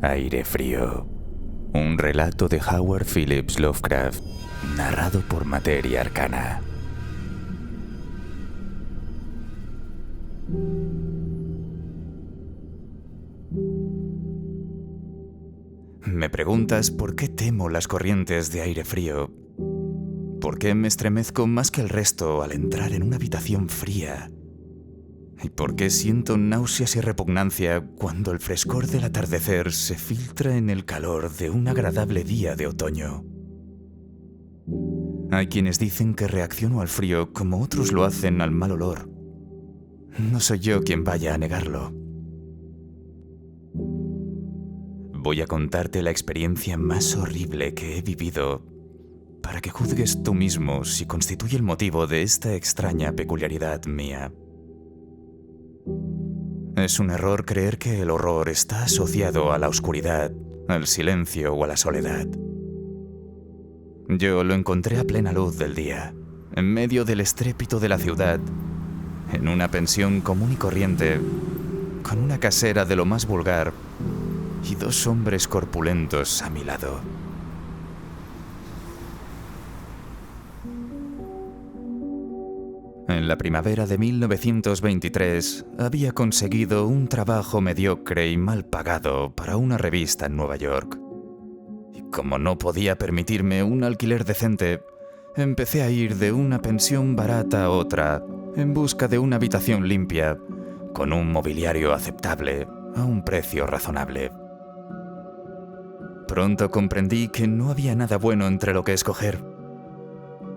Aire frío. Un relato de Howard Phillips Lovecraft, narrado por Materia Arcana. Me preguntas por qué temo las corrientes de aire frío. ¿Por qué me estremezco más que el resto al entrar en una habitación fría? ¿Y por qué siento náuseas y repugnancia cuando el frescor del atardecer se filtra en el calor de un agradable día de otoño? Hay quienes dicen que reacciono al frío como otros lo hacen al mal olor. No soy yo quien vaya a negarlo. Voy a contarte la experiencia más horrible que he vivido para que juzgues tú mismo si constituye el motivo de esta extraña peculiaridad mía. Es un error creer que el horror está asociado a la oscuridad, al silencio o a la soledad. Yo lo encontré a plena luz del día, en medio del estrépito de la ciudad, en una pensión común y corriente, con una casera de lo más vulgar y dos hombres corpulentos a mi lado. En la primavera de 1923 había conseguido un trabajo mediocre y mal pagado para una revista en Nueva York. Y como no podía permitirme un alquiler decente, empecé a ir de una pensión barata a otra en busca de una habitación limpia, con un mobiliario aceptable a un precio razonable. Pronto comprendí que no había nada bueno entre lo que escoger.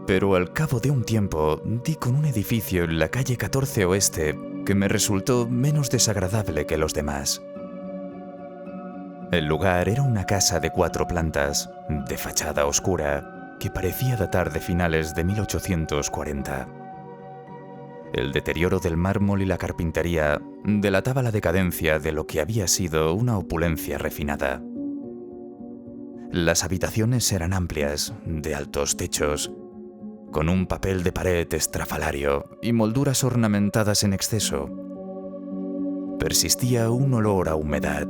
Pero al cabo de un tiempo di con un edificio en la calle 14 Oeste que me resultó menos desagradable que los demás. El lugar era una casa de 4 plantas, de fachada oscura, que parecía datar de finales de 1840. El deterioro del mármol y la carpintería delataba la decadencia de lo que había sido una opulencia refinada. Las habitaciones eran amplias, de altos techos, con un papel de pared estrafalario y molduras ornamentadas en exceso. Persistía un olor a humedad,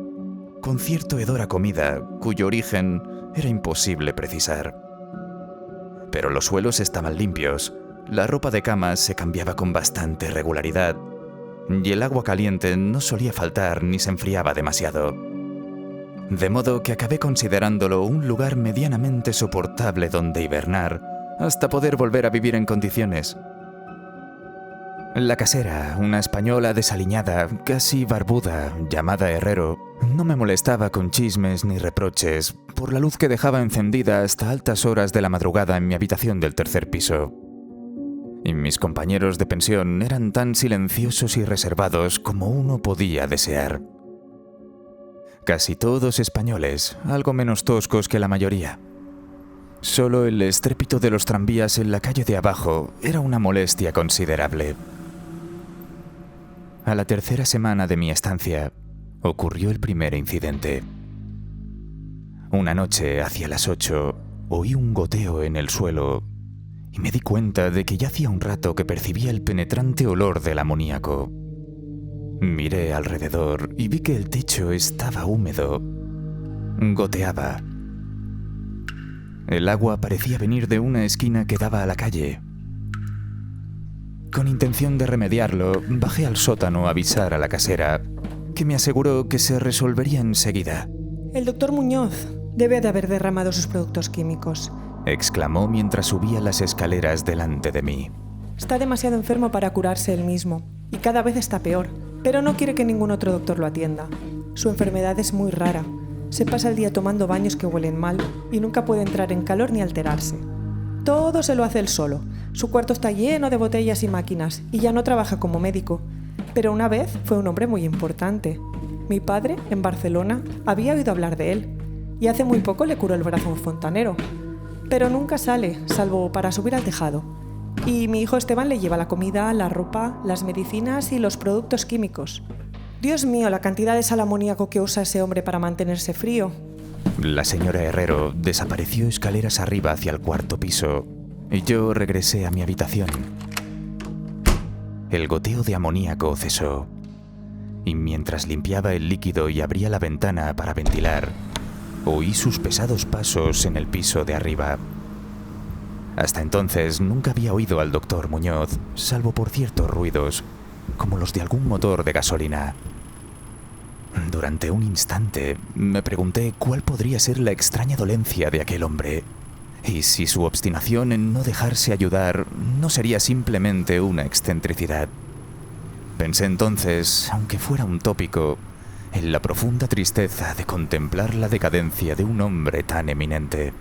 con cierto hedor a comida, cuyo origen era imposible precisar. Pero los suelos estaban limpios, la ropa de cama se cambiaba con bastante regularidad, y el agua caliente no solía faltar ni se enfriaba demasiado. De modo que acabé considerándolo un lugar medianamente soportable donde hibernar, hasta poder volver a vivir en condiciones. La casera, una española desaliñada, casi barbuda, llamada Herrero, no me molestaba con chismes ni reproches por la luz que dejaba encendida hasta altas horas de la madrugada en mi habitación del 3er piso. Y mis compañeros de pensión eran tan silenciosos y reservados como uno podía desear. Casi todos españoles, algo menos toscos que la mayoría. Solo el estrépito de los tranvías en la calle de abajo era una molestia considerable. A la 3ª semana de mi estancia, ocurrió el primer incidente. Una noche, hacia las 8, oí un goteo en el suelo y me di cuenta de que ya hacía un rato que percibía el penetrante olor del amoníaco. Miré alrededor y vi que el techo estaba húmedo. Goteaba. El agua parecía venir de una esquina que daba a la calle. Con intención de remediarlo, bajé al sótano a avisar a la casera, que me aseguró que se resolvería enseguida. El doctor Muñoz debe de haber derramado sus productos químicos, exclamó mientras subía las escaleras delante de mí. Está demasiado enfermo para curarse él mismo, y cada vez está peor, pero no quiere que ningún otro doctor lo atienda. Su enfermedad es muy rara. Se pasa el día tomando baños que huelen mal y nunca puede entrar en calor ni alterarse. Todo se lo hace él solo. Su cuarto está lleno de botellas y máquinas y ya no trabaja como médico. Pero una vez fue un hombre muy importante. Mi padre, en Barcelona, había oído hablar de él y hace muy poco le curó el brazo a un fontanero. Pero nunca sale, salvo para subir al tejado. Y mi hijo Esteban le lleva la comida, la ropa, las medicinas y los productos químicos. Dios mío, la cantidad de sal amoníaco que usa ese hombre para mantenerse frío. La señora Herrero desapareció escaleras arriba hacia el 4º piso y yo regresé a mi habitación. El goteo de amoníaco cesó y mientras limpiaba el líquido y abría la ventana para ventilar, oí sus pesados pasos en el piso de arriba. Hasta entonces nunca había oído al doctor Muñoz, salvo por ciertos ruidos, como los de algún motor de gasolina. Durante un instante me pregunté cuál podría ser la extraña dolencia de aquel hombre, y si su obstinación en no dejarse ayudar no sería simplemente una excentricidad. Pensé entonces, aunque fuera un tópico, en la profunda tristeza de contemplar la decadencia de un hombre tan eminente.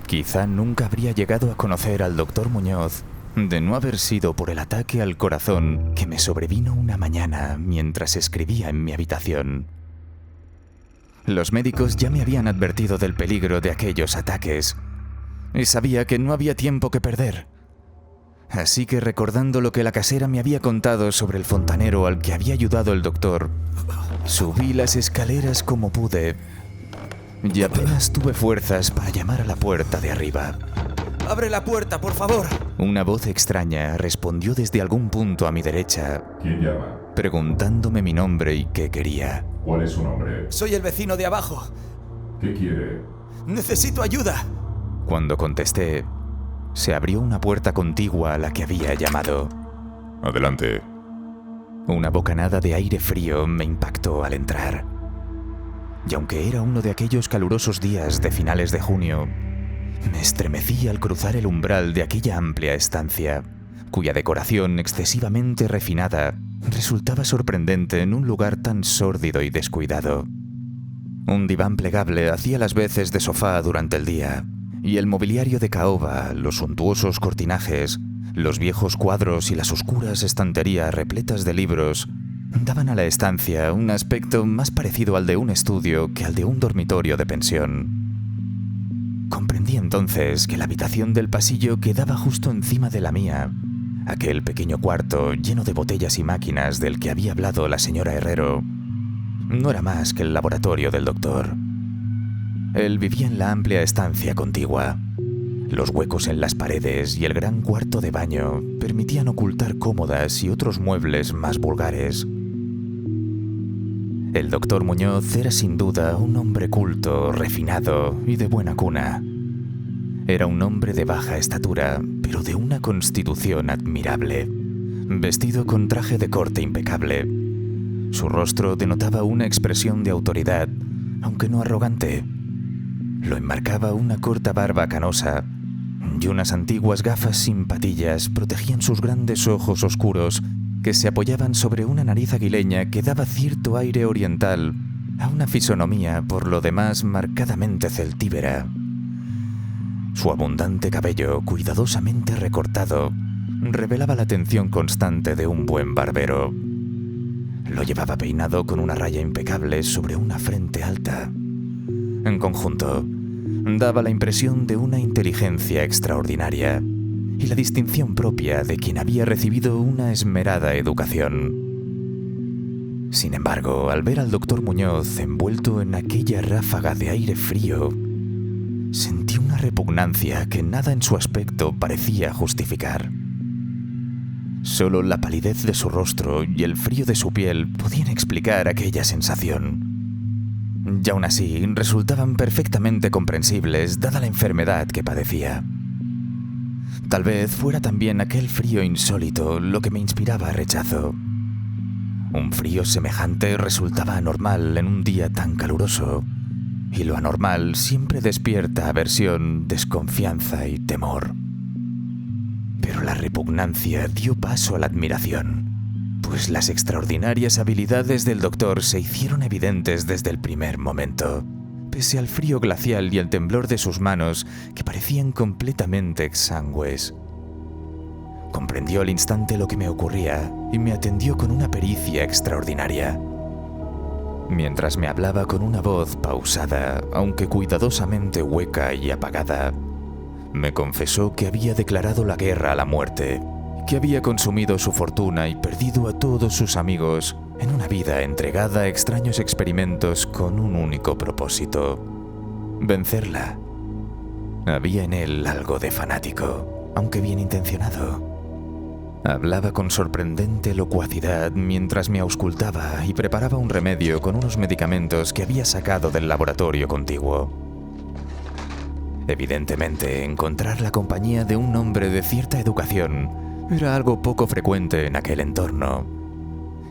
Quizá nunca habría llegado a conocer al doctor Muñoz de no haber sido por el ataque al corazón que me sobrevino una mañana mientras escribía en mi habitación. Los médicos ya me habían advertido del peligro de aquellos ataques, y sabía que no había tiempo que perder. Así que recordando lo que la casera me había contado sobre el fontanero al que había ayudado el doctor, subí las escaleras como pude y apenas tuve fuerzas para llamar a la puerta de arriba. ¡Abre la puerta, por favor! Una voz extraña respondió desde algún punto a mi derecha, ¿Quién llama? preguntándome mi nombre y qué quería. ¿Cuál es su nombre? Soy el vecino de abajo. ¿Qué quiere? ¡Necesito ayuda! Cuando contesté, se abrió una puerta contigua a la que había llamado. Adelante. Una bocanada de aire frío me impactó al entrar. Y aunque era uno de aquellos calurosos días de finales de junio, me estremecí al cruzar el umbral de aquella amplia estancia, cuya decoración excesivamente refinada resultaba sorprendente en un lugar tan sórdido y descuidado. Un diván plegable hacía las veces de sofá durante el día, y el mobiliario de caoba, los suntuosos cortinajes, los viejos cuadros y las oscuras estanterías repletas de libros daban a la estancia un aspecto más parecido al de un estudio que al de un dormitorio de pensión. Comprendí entonces que la habitación del pasillo quedaba justo encima de la mía, aquel pequeño cuarto lleno de botellas y máquinas del que había hablado la señora Herrero. No era más que el laboratorio del doctor. Él vivía en la amplia estancia contigua. Los huecos en las paredes y el gran cuarto de baño permitían ocultar cómodas y otros muebles más vulgares. El doctor Muñoz era sin duda un hombre culto, refinado y de buena cuna. Era un hombre de baja estatura, pero de una constitución admirable, vestido con traje de corte impecable. Su rostro denotaba una expresión de autoridad, aunque no arrogante. Lo enmarcaba una corta barba canosa, y unas antiguas gafas sin patillas protegían sus grandes ojos oscuros que se apoyaban sobre una nariz aguileña que daba cierto aire oriental a una fisonomía por lo demás marcadamente celtíbera. Su abundante cabello, cuidadosamente recortado, revelaba la atención constante de un buen barbero. Lo llevaba peinado con una raya impecable sobre una frente alta. En conjunto, daba la impresión de una inteligencia extraordinaria y la distinción propia de quien había recibido una esmerada educación. Sin embargo, al ver al doctor Muñoz envuelto en aquella ráfaga de aire frío, sentí una repugnancia que nada en su aspecto parecía justificar. Solo la palidez de su rostro y el frío de su piel podían explicar aquella sensación. Y aún así, resultaban perfectamente comprensibles dada la enfermedad que padecía. Tal vez fuera también aquel frío insólito lo que me inspiraba rechazo. Un frío semejante resultaba anormal en un día tan caluroso, y lo anormal siempre despierta aversión, desconfianza y temor. Pero la repugnancia dio paso a la admiración, pues las extraordinarias habilidades del doctor se hicieron evidentes desde el primer momento, pese al frío glacial y el temblor de sus manos que parecían completamente exangües. Comprendió al instante lo que me ocurría y me atendió con una pericia extraordinaria. Mientras me hablaba con una voz pausada, aunque cuidadosamente hueca y apagada, me confesó que había declarado la guerra a la muerte, que había consumido su fortuna y perdido a todos sus amigos en una vida entregada a extraños experimentos con un único propósito: vencerla. Había en él algo de fanático, aunque bien intencionado. Hablaba con sorprendente locuacidad mientras me auscultaba y preparaba un remedio con unos medicamentos que había sacado del laboratorio contiguo. Evidentemente, encontrar la compañía de un hombre de cierta educación era algo poco frecuente en aquel entorno,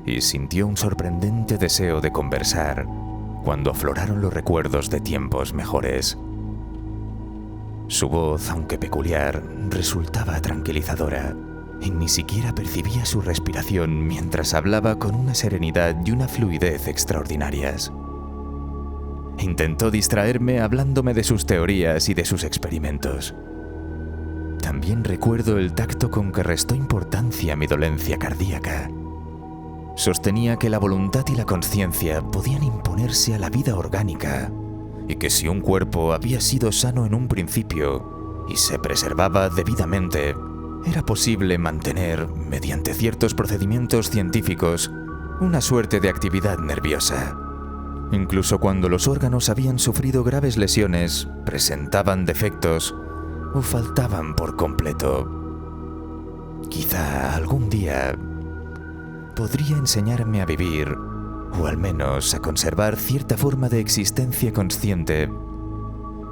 y sintió un sorprendente deseo de conversar cuando afloraron los recuerdos de tiempos mejores. Su voz, aunque peculiar, resultaba tranquilizadora, y ni siquiera percibía su respiración mientras hablaba con una serenidad y una fluidez extraordinarias. Intentó distraerme hablándome de sus teorías y de sus experimentos. También recuerdo el tacto con que restó importancia a mi dolencia cardíaca. Sostenía que la voluntad y la conciencia podían imponerse a la vida orgánica, y que si un cuerpo había sido sano en un principio y se preservaba debidamente, era posible mantener, mediante ciertos procedimientos científicos, una suerte de actividad nerviosa. Incluso cuando los órganos habían sufrido graves lesiones, presentaban defectos o faltaban por completo. Quizá algún día podría enseñarme a vivir, o al menos a conservar cierta forma de existencia consciente,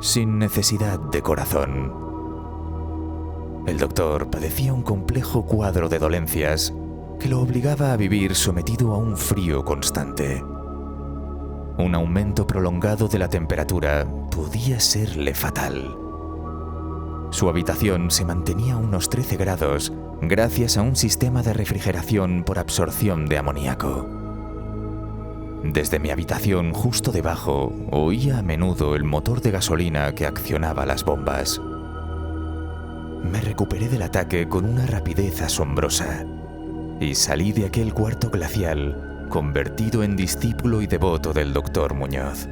sin necesidad de corazón. El doctor padecía un complejo cuadro de dolencias que lo obligaba a vivir sometido a un frío constante. Un aumento prolongado de la temperatura podía serle fatal. Su habitación se mantenía a unos 13 grados gracias a un sistema de refrigeración por absorción de amoníaco. Desde mi habitación justo debajo oía a menudo el motor de gasolina que accionaba las bombas. Me recuperé del ataque con una rapidez asombrosa y salí de aquel cuarto glacial convertido en discípulo y devoto del doctor Muñoz.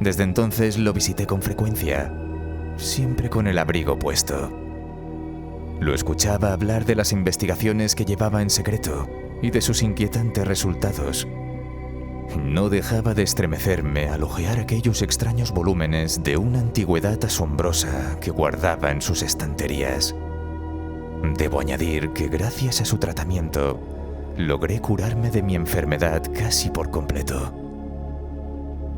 Desde entonces lo visité con frecuencia, siempre con el abrigo puesto. Lo escuchaba hablar de las investigaciones que llevaba en secreto y de sus inquietantes resultados. No dejaba de estremecerme al hojear aquellos extraños volúmenes de una antigüedad asombrosa que guardaba en sus estanterías. Debo añadir que gracias a su tratamiento, logré curarme de mi enfermedad casi por completo.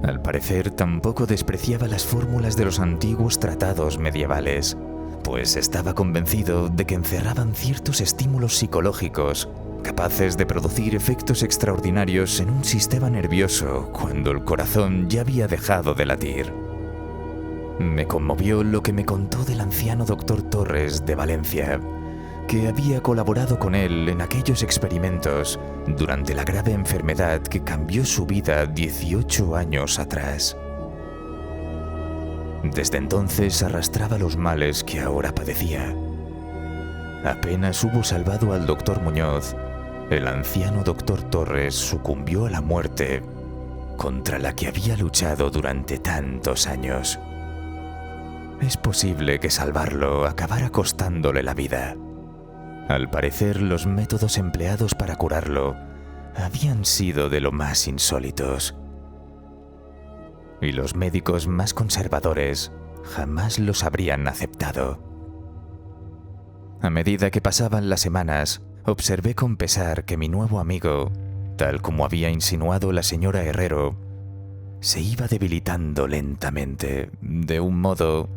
Al parecer, tampoco despreciaba las fórmulas de los antiguos tratados medievales, pues estaba convencido de que encerraban ciertos estímulos psicológicos capaces de producir efectos extraordinarios en un sistema nervioso cuando el corazón ya había dejado de latir. Me conmovió lo que me contó del anciano doctor Torres de Valencia, que había colaborado con él en aquellos experimentos durante la grave enfermedad que cambió su vida 18 años atrás. Desde entonces arrastraba los males que ahora padecía. Apenas hubo salvado al doctor Muñoz, el anciano doctor Torres sucumbió a la muerte contra la que había luchado durante tantos años. Es posible que salvarlo acabara costándole la vida. Al parecer, los métodos empleados para curarlo habían sido de lo más insólitos. Y los médicos más conservadores jamás los habrían aceptado. A medida que pasaban las semanas, observé con pesar que mi nuevo amigo, tal como había insinuado la señora Herrero, se iba debilitando lentamente, de un modo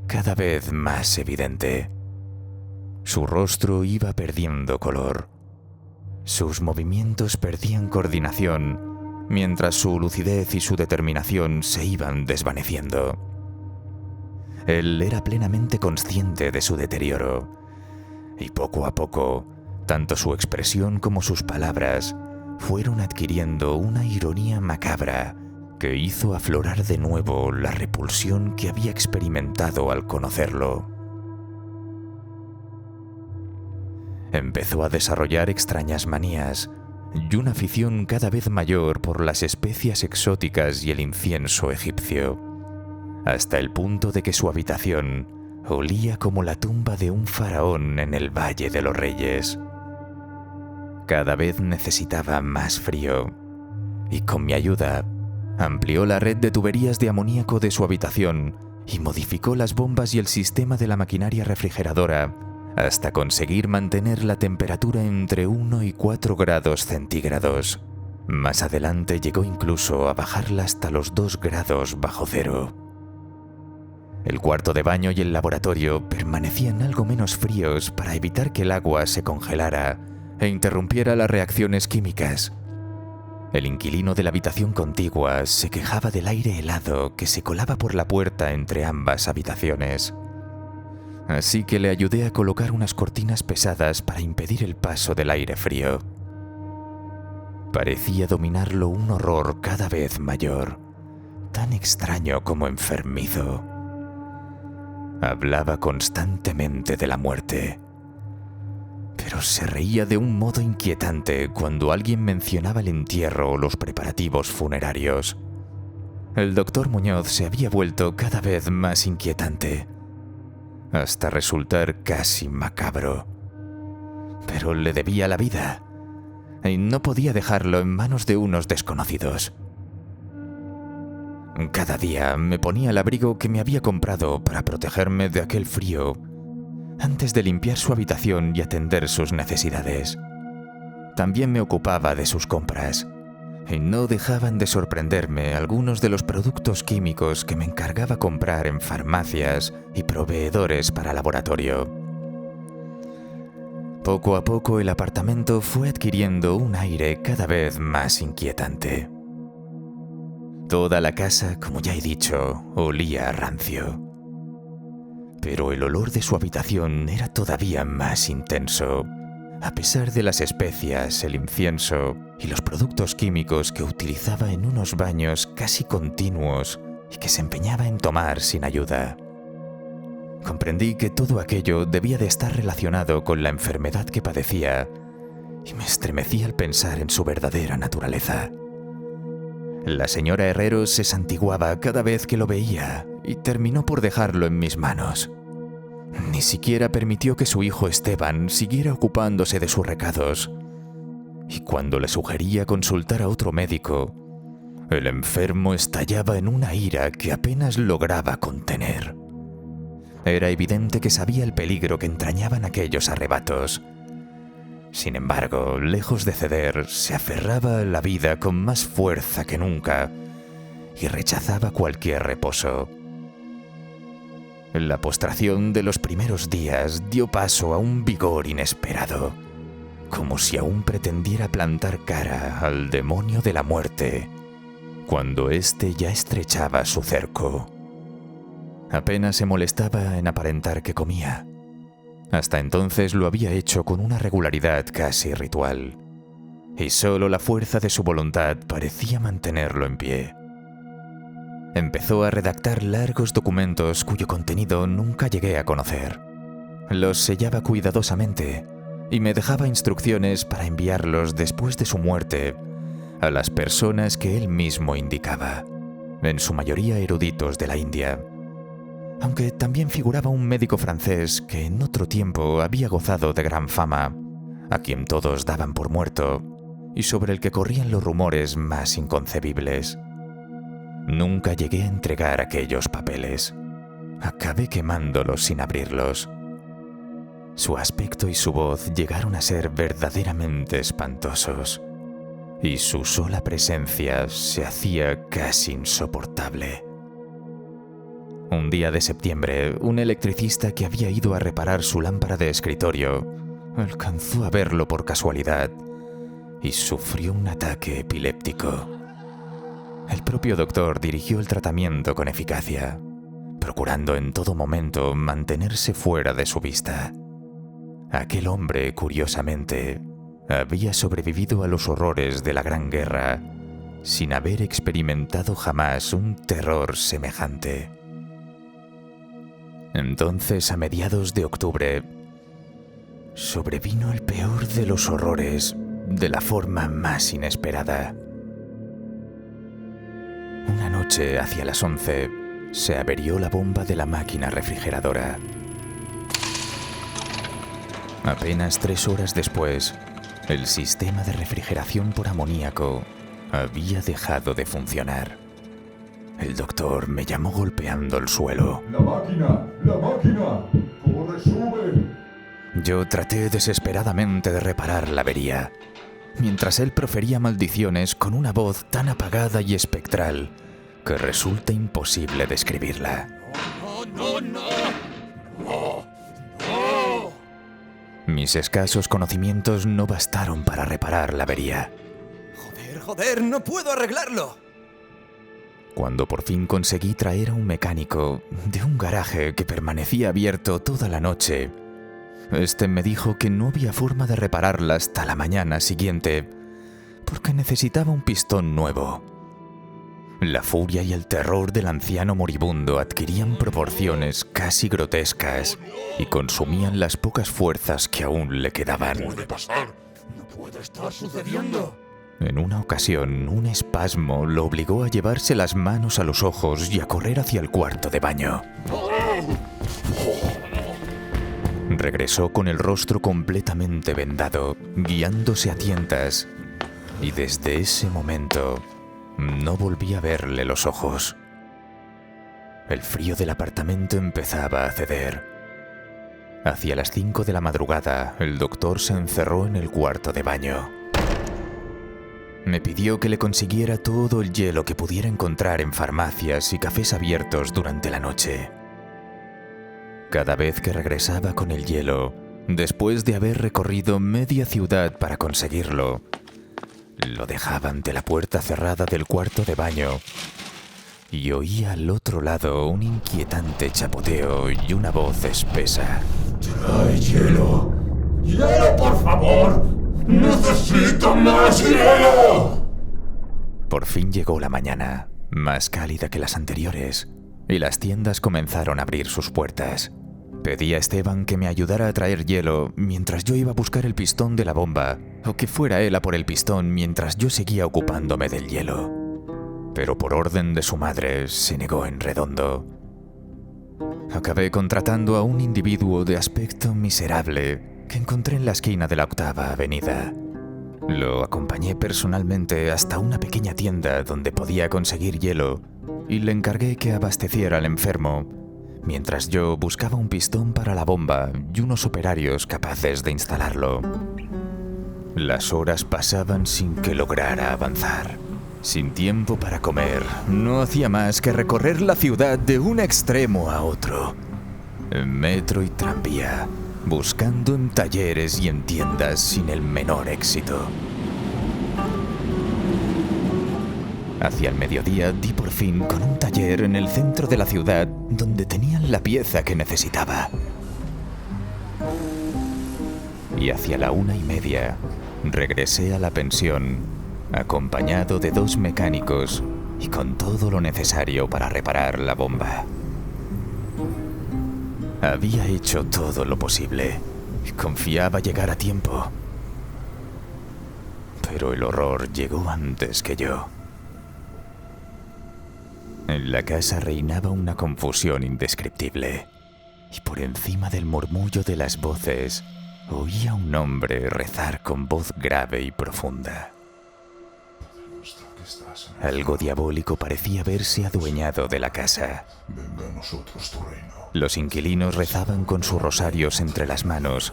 cada vez más evidente. Su rostro iba perdiendo color. Sus movimientos perdían coordinación, mientras su lucidez y su determinación se iban desvaneciendo. Él era plenamente consciente de su deterioro, y poco a poco, tanto su expresión como sus palabras fueron adquiriendo una ironía macabra que hizo aflorar de nuevo la repulsión que había experimentado al conocerlo. Empezó a desarrollar extrañas manías y una afición cada vez mayor por las especias exóticas y el incienso egipcio, hasta el punto de que su habitación olía como la tumba de un faraón en el Valle de los Reyes. Cada vez necesitaba más frío, y con mi ayuda amplió la red de tuberías de amoníaco de su habitación y modificó las bombas y el sistema de la maquinaria refrigeradora hasta conseguir mantener la temperatura entre 1 y 4 grados centígrados. Más adelante llegó incluso a bajarla hasta los 2 grados bajo cero. El cuarto de baño y el laboratorio permanecían algo menos fríos para evitar que el agua se congelara e interrumpiera las reacciones químicas. El inquilino de la habitación contigua se quejaba del aire helado que se colaba por la puerta entre ambas habitaciones. Así que le ayudé a colocar unas cortinas pesadas para impedir el paso del aire frío. Parecía dominarlo un horror cada vez mayor, tan extraño como enfermizo. Hablaba constantemente de la muerte, pero se reía de un modo inquietante cuando alguien mencionaba el entierro o los preparativos funerarios. El doctor Muñoz se había vuelto cada vez más inquietante, hasta resultar casi macabro. Pero le debía la vida, y no podía dejarlo en manos de unos desconocidos. Cada día me ponía el abrigo que me había comprado para protegerme de aquel frío, antes de limpiar su habitación y atender sus necesidades. También me ocupaba de sus compras, y no dejaban de sorprenderme algunos de los productos químicos que me encargaba comprar en farmacias y proveedores para laboratorio. Poco a poco el apartamento fue adquiriendo un aire cada vez más inquietante. Toda la casa, como ya he dicho, olía a rancio. Pero el olor de su habitación era todavía más intenso, a pesar de las especias, el incienso y los productos químicos que utilizaba en unos baños casi continuos y que se empeñaba en tomar sin ayuda. Comprendí que todo aquello debía de estar relacionado con la enfermedad que padecía y me estremecí al pensar en su verdadera naturaleza. La señora Herrero se santiguaba cada vez que lo veía y terminó por dejarlo en mis manos. Ni siquiera permitió que su hijo Esteban siguiera ocupándose de sus recados. Y cuando le sugería consultar a otro médico, el enfermo estallaba en una ira que apenas lograba contener. Era evidente que sabía el peligro que entrañaban aquellos arrebatos. Sin embargo, lejos de ceder, se aferraba a la vida con más fuerza que nunca y rechazaba cualquier reposo. La postración de los primeros días dio paso a un vigor inesperado, como si aún pretendiera plantar cara al demonio de la muerte, cuando éste ya estrechaba su cerco. Apenas se molestaba en aparentar que comía. Hasta entonces lo había hecho con una regularidad casi ritual, y solo la fuerza de su voluntad parecía mantenerlo en pie. Empezó a redactar largos documentos cuyo contenido nunca llegué a conocer. Los sellaba cuidadosamente y me dejaba instrucciones para enviarlos después de su muerte a las personas que él mismo indicaba, en su mayoría eruditos de la India. Aunque también figuraba un médico francés que en otro tiempo había gozado de gran fama, a quien todos daban por muerto y sobre el que corrían los rumores más inconcebibles. Nunca llegué a entregar aquellos papeles. Acabé quemándolos sin abrirlos. Su aspecto y su voz llegaron a ser verdaderamente espantosos, y su sola presencia se hacía casi insoportable. Un día de septiembre, un electricista que había ido a reparar su lámpara de escritorio alcanzó a verlo por casualidad y sufrió un ataque epiléptico. El propio doctor dirigió el tratamiento con eficacia, procurando en todo momento mantenerse fuera de su vista. Aquel hombre, curiosamente, había sobrevivido a los horrores de la Gran Guerra sin haber experimentado jamás un terror semejante. Entonces, a mediados de octubre, sobrevino el peor de los horrores de la forma más inesperada. Una noche, hacia las 11, se averió la bomba de la máquina refrigeradora. Apenas 3 horas después, el sistema de refrigeración por amoníaco había dejado de funcionar. El doctor me llamó golpeando el suelo. ¡La máquina! ¡La máquina! ¡Corre, sube! Yo traté desesperadamente de reparar la avería, mientras él profería maldiciones con una voz tan apagada y espectral que resulta imposible describirla. Mis escasos conocimientos no bastaron para reparar la avería. Joder, no puedo arreglarlo. Cuando por fin conseguí traer a un mecánico de un garaje que permanecía abierto toda la noche, este me dijo que no había forma de repararla hasta la mañana siguiente, porque necesitaba un pistón nuevo. La furia y el terror del anciano moribundo adquirían proporciones casi grotescas y consumían las pocas fuerzas que aún le quedaban. No puede pasar. No puede estar sucediendo. En una ocasión, un espasmo lo obligó a llevarse las manos a los ojos y a correr hacia el cuarto de baño. Regresó con el rostro completamente vendado, guiándose a tientas, y desde ese momento no volví a verle los ojos. El frío del apartamento empezaba a ceder. Hacia las 5 de la madrugada, el doctor se encerró en el cuarto de baño. Me pidió que le consiguiera todo el hielo que pudiera encontrar en farmacias y cafés abiertos durante la noche. Cada vez que regresaba con el hielo, después de haber recorrido media ciudad para conseguirlo, lo dejaba ante la puerta cerrada del cuarto de baño y oía al otro lado un inquietante chapoteo y una voz espesa. ¡Trae hielo! ¡Hielo, por favor! ¡Necesito más hielo! Por fin llegó la mañana, más cálida que las anteriores, y las tiendas comenzaron a abrir sus puertas. Pedí a Esteban que me ayudara a traer hielo mientras yo iba a buscar el pistón de la bomba, o que fuera él a por el pistón mientras yo seguía ocupándome del hielo. Pero por orden de su madre se negó en redondo. Acabé contratando a un individuo de aspecto miserable que encontré en la esquina de la 8ª Avenida. Lo acompañé personalmente hasta una pequeña tienda donde podía conseguir hielo y le encargué que abasteciera al enfermo, mientras yo buscaba un pistón para la bomba y unos operarios capaces de instalarlo. Las horas pasaban sin que lograra avanzar. Sin tiempo para comer, no hacía más que recorrer la ciudad de un extremo a otro, en metro y tranvía, buscando en talleres y en tiendas sin el menor éxito. Hacia el mediodía di por fin con un taller en el centro de la ciudad donde tenían la pieza que necesitaba. Y hacia la 1:30 regresé a la pensión, acompañado de 2 mecánicos y con todo lo necesario para reparar la bomba. Había hecho todo lo posible y confiaba llegar a tiempo. Pero el horror llegó antes que yo. En la casa reinaba una confusión indescriptible, y por encima del murmullo de las voces oía a un hombre rezar con voz grave y profunda. Algo diabólico parecía haberse adueñado de la casa. Venga a nosotros tu reino. Los inquilinos rezaban con sus rosarios entre las manos,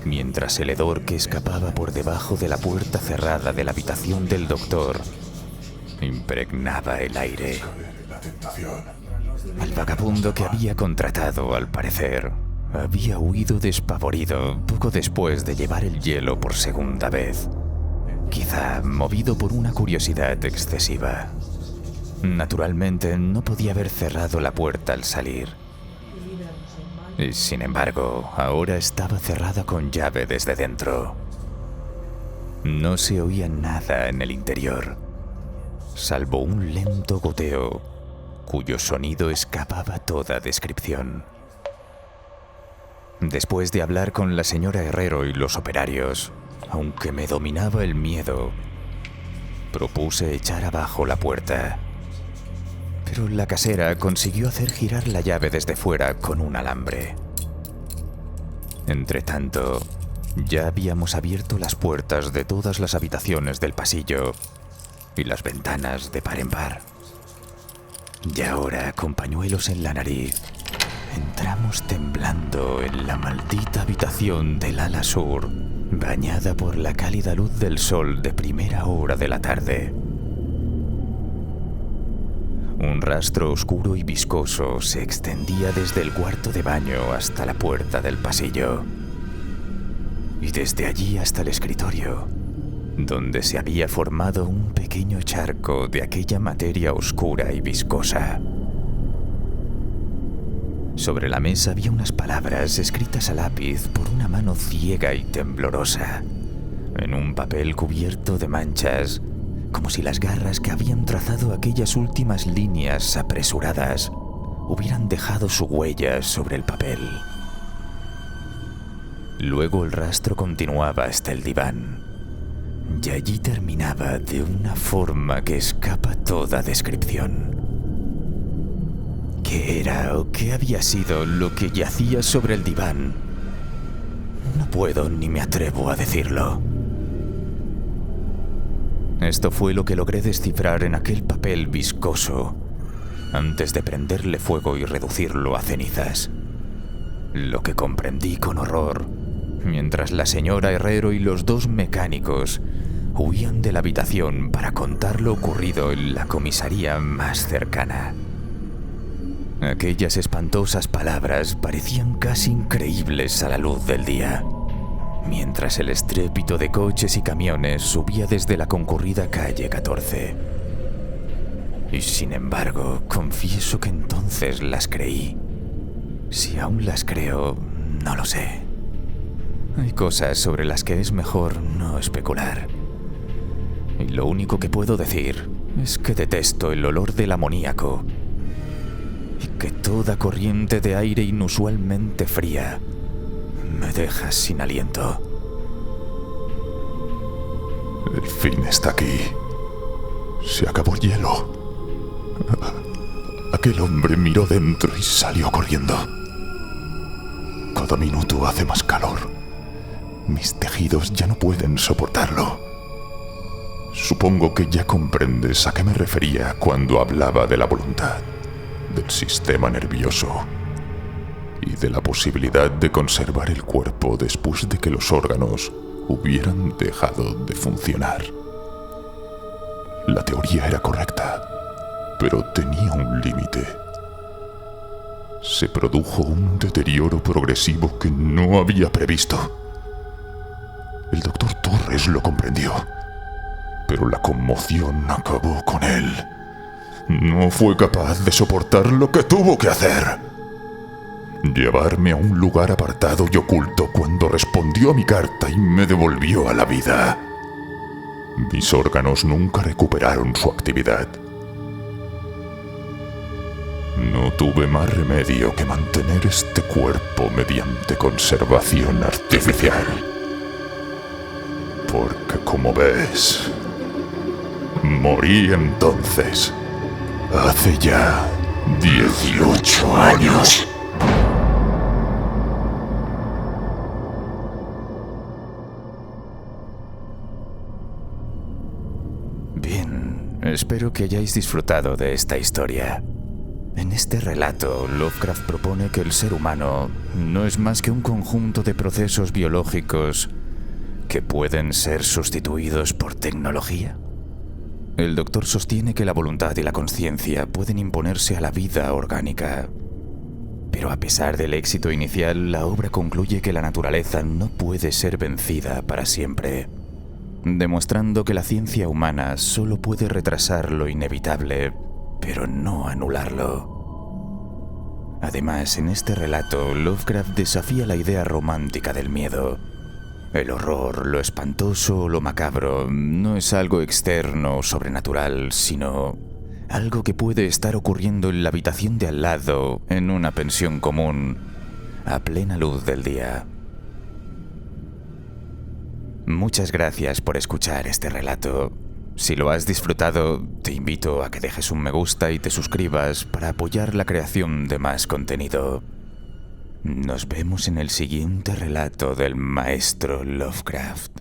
mientras el hedor que escapaba por debajo de la puerta cerrada de la habitación del doctor impregnaba el aire. El vagabundo que había contratado, al parecer, había huido despavorido poco después de llevar el hielo por segunda vez, quizá movido por una curiosidad excesiva. Naturalmente, no podía haber cerrado la puerta al salir. Y, sin embargo, ahora estaba cerrada con llave desde dentro. No se oía nada en el interior, salvo un lento goteo, cuyo sonido escapaba toda descripción. Después de hablar con la señora Herrero y los operarios, aunque me dominaba el miedo, propuse echar abajo la puerta. Pero la casera consiguió hacer girar la llave desde fuera con un alambre. Entretanto, ya habíamos abierto las puertas de todas las habitaciones del pasillo y las ventanas de par en par. Y ahora, con pañuelos en la nariz, Entramos temblando en la maldita habitación del ala sur, bañada por la cálida luz del sol de primera hora de la tarde. Un rastro oscuro y viscoso se extendía desde el cuarto de baño hasta la puerta del pasillo. Y desde allí hasta el escritorio, donde se había formado un pequeño charco de aquella materia oscura y viscosa. Sobre la mesa había unas palabras escritas a lápiz por una mano ciega y temblorosa, en un papel cubierto de manchas, como si las garras que habían trazado aquellas últimas líneas apresuradas hubieran dejado su huella sobre el papel. Luego el rastro continuaba hasta el diván, y allí terminaba de una forma que escapa toda descripción. ¿Qué era o qué había sido lo que yacía sobre el diván? No puedo ni me atrevo a decirlo. Esto fue lo que logré descifrar en aquel papel viscoso, antes de prenderle fuego y reducirlo a cenizas. Lo que comprendí con horror, mientras la señora Herrero y los dos mecánicos huían de la habitación para contar lo ocurrido en la comisaría más cercana. Aquellas espantosas palabras parecían casi increíbles a la luz del día, mientras el estrépito de coches y camiones subía desde la concurrida calle 14. Y sin embargo, confieso que entonces las creí. Si aún las creo, no lo sé. Hay cosas sobre las que es mejor no especular. Y lo único que puedo decir es que detesto el olor del amoníaco y que toda corriente de aire inusualmente fría me deja sin aliento. El fin está aquí. Se acabó el hielo. Aquel hombre miró dentro y salió corriendo. Cada minuto hace más calor. Mis tejidos ya no pueden soportarlo. Supongo que ya comprendes a qué me refería cuando hablaba de la voluntad, del sistema nervioso y de la posibilidad de conservar el cuerpo después de que los órganos hubieran dejado de funcionar. La teoría era correcta, pero tenía un límite. Se produjo un deterioro progresivo que no había previsto. El doctor Torres lo comprendió, pero la conmoción acabó con él. No fue capaz de soportar lo que tuvo que hacer. Llevarme a un lugar apartado y oculto cuando respondió a mi carta y me devolvió a la vida. Mis órganos nunca recuperaron su actividad. No tuve más remedio que mantener este cuerpo mediante conservación artificial. Porque, como ves, morí entonces, hace ya 18 años. Bien, espero que hayáis disfrutado de esta historia. En este relato, Lovecraft propone que el ser humano no es más que un conjunto de procesos biológicos que pueden ser sustituidos por tecnología. El doctor sostiene que la voluntad y la conciencia pueden imponerse a la vida orgánica. Pero a pesar del éxito inicial, la obra concluye que la naturaleza no puede ser vencida para siempre, demostrando que la ciencia humana solo puede retrasar lo inevitable, pero no anularlo. Además, en este relato, Lovecraft desafía la idea romántica del miedo. El horror, lo espantoso, lo macabro, no es algo externo o sobrenatural, sino algo que puede estar ocurriendo en la habitación de al lado, en una pensión común, a plena luz del día. Muchas gracias por escuchar este relato. Si lo has disfrutado, te invito a que dejes un me gusta y te suscribas para apoyar la creación de más contenido. Nos vemos en el siguiente relato del maestro Lovecraft.